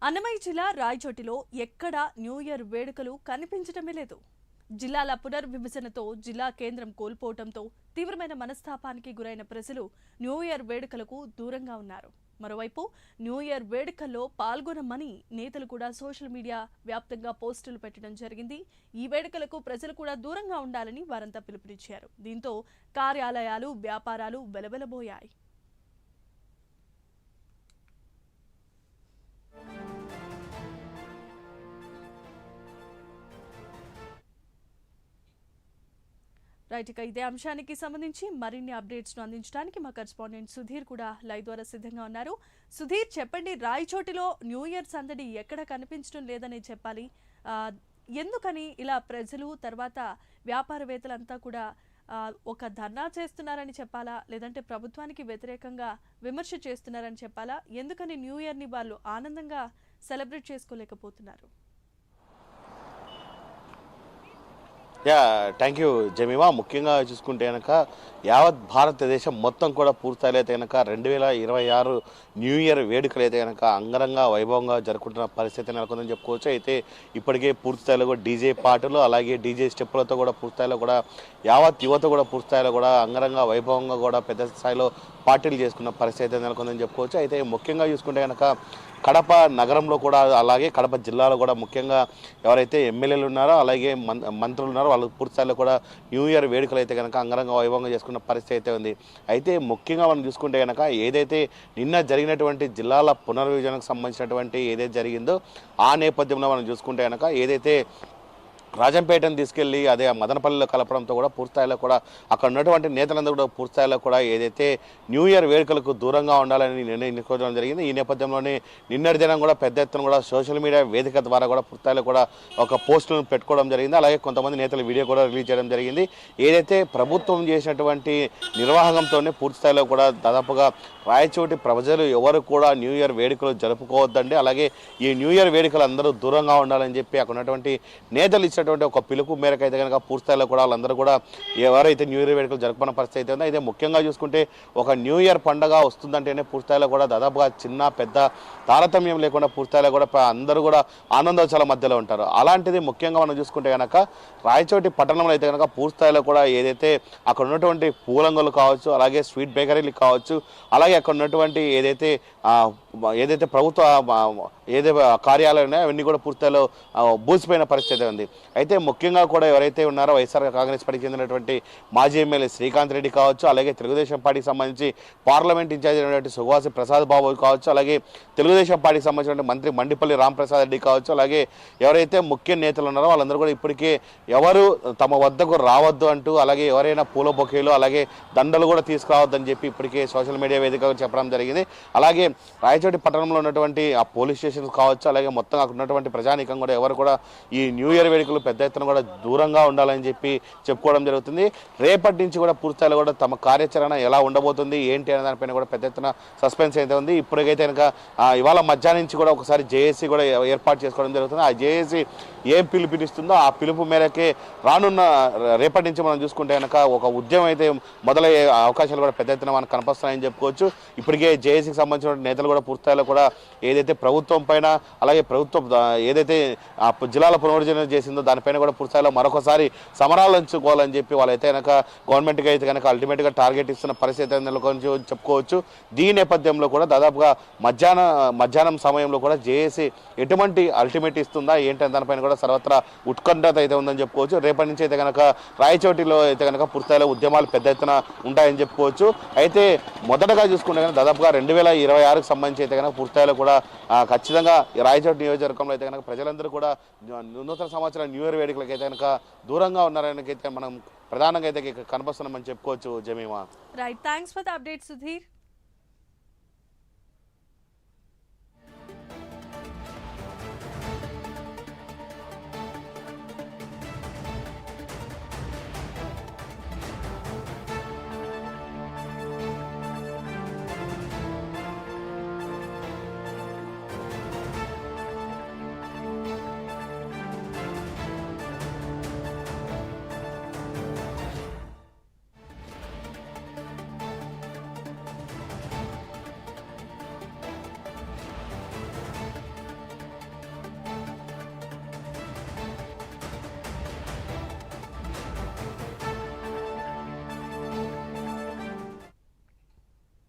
అన్నమయ్య జిల్లా రాయచోటిలో ఎక్కడా new year వేడుకలు కనిపించడమే లేదు. జిల్లాల పునర్విభజనతో జిల్లా కేంద్రం కోల్పోవడంతో తీవ్రమైన మనస్తాపానికి గురైన ప్రజలు న్యూ ఇయర్ వేడుకలకు దూరంగా ఉన్నారు. మరోవైపు న్యూ ఇయర్ వేడుకల్లో పాల్గొనమని నేతలు కూడా సోషల్ మీడియా వ్యాప్తంగా పోస్టులు పెట్టడం జరిగింది. ఈ వేడుకలకు ప్రజలు కూడా దూరంగా ఉండాలని వారంతా పిలుపునిచ్చారు. దీంతో కార్యాలయాలు, వ్యాపారాలు వెలవెలబోయాయి. రైట్, ఇక ఇదే అంశానికి సంబంధించి మరిన్ని అప్డేట్స్ ను అందించడానికి మా కరెస్పాండెంట్ సుధీర్ కూడా లైవ్ ద్వారా సిద్ధంగా ఉన్నారు. సుధీర్, చెప్పండి, రాయచోటిలో న్యూ ఇయర్ సందడి ఎక్కడ కనిపించడం లేదని చెప్పాలి. ఎందుకని ఇలా ప్రజలు తర్వాత వ్యాపారవేత్తలంతా కూడా ఒక ధర్నా చేస్తున్నారని చెప్పాలా, లేదంటే ప్రభుత్వానికి వ్యతిరేకంగా విమర్శ చేస్తున్నారని చెప్పాలా? ఎందుకని న్యూ ఇయర్ని వాళ్ళు ఆనందంగా సెలబ్రేట్ చేసుకోలేకపోతున్నారు? Thank you Jemimah. ముఖ్యంగా చూసుకుంటే కనుక యావత్ భారతదేశం మొత్తం కూడా పూర్తిస్థాయిలో అయితే కనుక 2026 న్యూ ఇయర్ వేడుకలు అయితే కనుక అంగరంగ వైభవంగా జరుపుకుంటున్న పరిస్థితి నెలకొందని చెప్పుకోవచ్చు. అయితే ఇప్పటికే పూర్తిస్థాయిలో కూడా డీజే పాటలు అలాగే డీజే స్టెప్పులతో కూడా పూర్తిస్థాయిలో కూడా యావత్ యువత కూడా పూర్తిస్థాయిలో కూడా అంగరంగ వైభవంగా కూడా పెద్ద స్థాయిలో పార్టీలు చేసుకున్న పరిస్థితి అయితే నెలకొందని చెప్పుకోవచ్చు. అయితే ముఖ్యంగా చూసుకుంటే కనుక కడప నగరంలో కూడా అలాగే కడప జిల్లాలో కూడా ముఖ్యంగా ఎవరైతే ఎమ్మెల్యేలు ఉన్నారో అలాగే మంత్రులు ఉన్నారో వాళ్ళు పూర్తిస్థాయిలో కూడా న్యూ ఇయర్ వేడుకలు అయితే కనుక అంగరంగ వైభవంగా చేసుకున్న పరిస్థితి అయితే ఉంది. అయితే ముఖ్యంగా మనం చూసుకుంటే కనుక ఏదైతే నిన్న జరిగినటువంటి జిల్లాల పునర్విభజనకు సంబంధించినటువంటి ఏదైతే జరిగిందో ఆ నేపథ్యంలో మనం చూసుకుంటే కనుక ఏదైతే రాజంపేటను తీసుకెళ్లి అదే మదనపల్లిలో కలపడంతో కూడా పూర్తిస్థాయిలో కూడా అక్కడ ఉన్నటువంటి నేతలందరూ కూడా పూర్తిస్థాయిలో కూడా ఏదైతే న్యూ ఇయర్ వేడుకలకు దూరంగా ఉండాలని నిర్ణయించుకోవడం జరిగింది. ఈ నేపథ్యంలోనే నిన్నటి దినం కూడా పెద్ద ఎత్తున కూడా సోషల్ మీడియా వేదిక ద్వారా కూడా పూర్తిస్థాయిలో కూడా ఒక పోస్టులను పెట్టుకోవడం జరిగింది. అలాగే కొంతమంది నేతల వీడియో కూడా రిలీజ్ చేయడం జరిగింది. ఏదైతే ప్రభుత్వం చేసినటువంటి నిర్వాహకంతోనే పూర్తిస్థాయిలో కూడా దాదాపుగా రాయచోటి ప్రజలు ఎవరు కూడా న్యూ ఇయర్ వేడుకలు జరుపుకోవద్దండి, అలాగే ఈ న్యూ ఇయర్ వేడుకలు అందరూ దూరంగా ఉండాలని చెప్పి అక్కడ ఉన్నటువంటి నేతలు ఇచ్చినటువంటి ఒక పిలుపు మేరకు అయితే కనుక పూర్తిస్థాయిలో కూడా వాళ్ళందరూ కూడా ఎవరైతే న్యూ ఇయర్ వేడుకలు జరుపుకున్న పరిస్థితి అయితే ఉందో, అయితే ముఖ్యంగా చూసుకుంటే ఒక న్యూ ఇయర్ పండుగ వస్తుందంటేనే పూర్తిస్థాయిలో కూడా దాదాపుగా చిన్న పెద్ద తారతమ్యం లేకుండా పూర్తిస్థాయిలో కూడా అందరూ కూడా ఆనందోత్సవాల మధ్యలో ఉంటారు. అలాంటిది ముఖ్యంగా మనం చూసుకుంటే కనుక రాయచోటి పట్టణంలో అయితే కనుక పూర్తిస్థాయిలో కూడా ఏదైతే అక్కడ ఉన్నటువంటి పూలంగులు కావచ్చు, అలాగే స్వీట్ బేకరీలు కావచ్చు, అలాగే అక్కడ ఉన్నటువంటి ఏదైతే ప్రభుత్వ ఏదైతే కార్యాలయాలు ఉన్నాయో అవన్నీ కూడా పూర్తిలో బూసిపోయిన పరిస్థితి ఉంది. అయితే ముఖ్యంగా కూడా ఎవరైతే ఉన్నారో వైఎస్ఆర్ కాంగ్రెస్ పార్టీకి చెందినటువంటి మాజీ ఎమ్మెల్యే శ్రీకాంత్ రెడ్డి కావచ్చు, అలాగే తెలుగుదేశం పార్టీకి సంబంధించి పార్లమెంట్ ఇన్ఛార్జ్ అయినటువంటి సుభాసి ప్రసాద్ బాబు కావచ్చు, అలాగే తెలుగుదేశం పార్టీకి సంబంధించిన మంత్రి మండిపల్లి రాంప్రసాద్ రెడ్డి కావచ్చు, అలాగే ఎవరైతే ముఖ్య నేతలు ఉన్నారో వాళ్ళందరూ కూడా ఇప్పటికే ఎవరు తమ వద్దకు రావద్దు అంటూ, అలాగే ఎవరైనా పూల బొకేలు అలాగే దండలు కూడా తీసుకురావద్దని చెప్పి ఇప్పటికే సోషల్ మీడియా వేదికగా చెప్పడం జరిగింది. అలాగే రాయచోటి పట్టణంలో ఉన్నటువంటి ఆ పోలీస్ స్టేషన్స్ కావచ్చు, అలాగే మొత్తం అక్కడ ఉన్నటువంటి ప్రజానీకం కూడా ఎవరు కూడా ఈ న్యూ ఇయర్ వేడుకలు పెద్ద ఎత్తున కూడా దూరంగా ఉండాలని చెప్పి చెప్పుకోవడం జరుగుతుంది. రేపటి నుంచి కూడా పూర్తిస్థాయిలో కూడా తమ కార్యాచరణ ఎలా ఉండబోతుంది ఏంటి అనే దానిపైన కూడా పెద్ద ఎత్తున సస్పెన్స్ అయితే ఉంది. ఇప్పటికైతే కనుక ఇవాళ మధ్యాహ్నం నుంచి కూడా ఒకసారి జేఏసీ కూడా ఏర్పాటు చేసుకోవడం జరుగుతుంది. ఆ జేఏసీ ఏం పిలుపునిస్తుందో ఆ పిలుపు మేరకే రానున్న రేపటి నుంచి మనం చూసుకుంటే కనుక ఒక ఉద్యమం అయితే మొదలయ్యే అవకాశాలు కూడా పెద్ద ఎత్తున మనకు కనిపిస్తున్నాయని చెప్పుకోవచ్చు. ఇప్పటికే జేఏసీకి సంబంధించిన నేతలు కూడా పూర్తిస్థాయిలో కూడా ఏదైతే ప్రభుత్వం పైన అలాగే ప్రభుత్వం ఏదైతే జిల్లాల పునర్విభజన చేసిందో దానిపైన కూడా పూర్తిస్థాయిలో మరొకసారి సమరాలు ఎంచుకోవాలని చెప్పి వాళ్ళైతే కనుక గవర్నమెంట్కి అయితే కనుక అల్టిమేట్గా టార్గెట్ ఇస్తున్న పరిస్థితి నెలకొని చెప్పుకోవచ్చు. దీని నేపథ్యంలో కూడా దాదాపుగా మధ్యాహ్నం సమయంలో కూడా జేఏసీ ఎటువంటి అల్టిమేట్ ఇస్తుందా ఏంటంటే దానిపైన కూడా సర్వత్రా ఉత్కంఠత అయితే ఉందని చెప్పుకోవచ్చు. రేపటి నుంచి అయితే కనుక రాయచోటిలో అయితే కనుక పూర్తిస్థాయిలో ఉద్యమాలు పెద్ద ఎత్తున ఉంటాయని చెప్పుకోవచ్చు. అయితే మొదటగా చూసుకుంటే కనుక దాదాపుగా 2026కి సంబంధించి అయితే కనుక పూర్తిస్థాయిలో కూడా ఖచ్చితంగా రాయచోటి నియోజకవర్గంలో అయితే కనుక ప్రజలందరూ కూడా నూతన సంవత్సరం న్యూ ఇయర్ వేడుకలకి అయితే కనుక దూరంగా ఉన్నారని అయితే మనం ప్రధానంగా అయితే కనిపిస్తున్నామని చెప్పుకోవచ్చు. Jemimah. Right, thanks for the update Sudheer.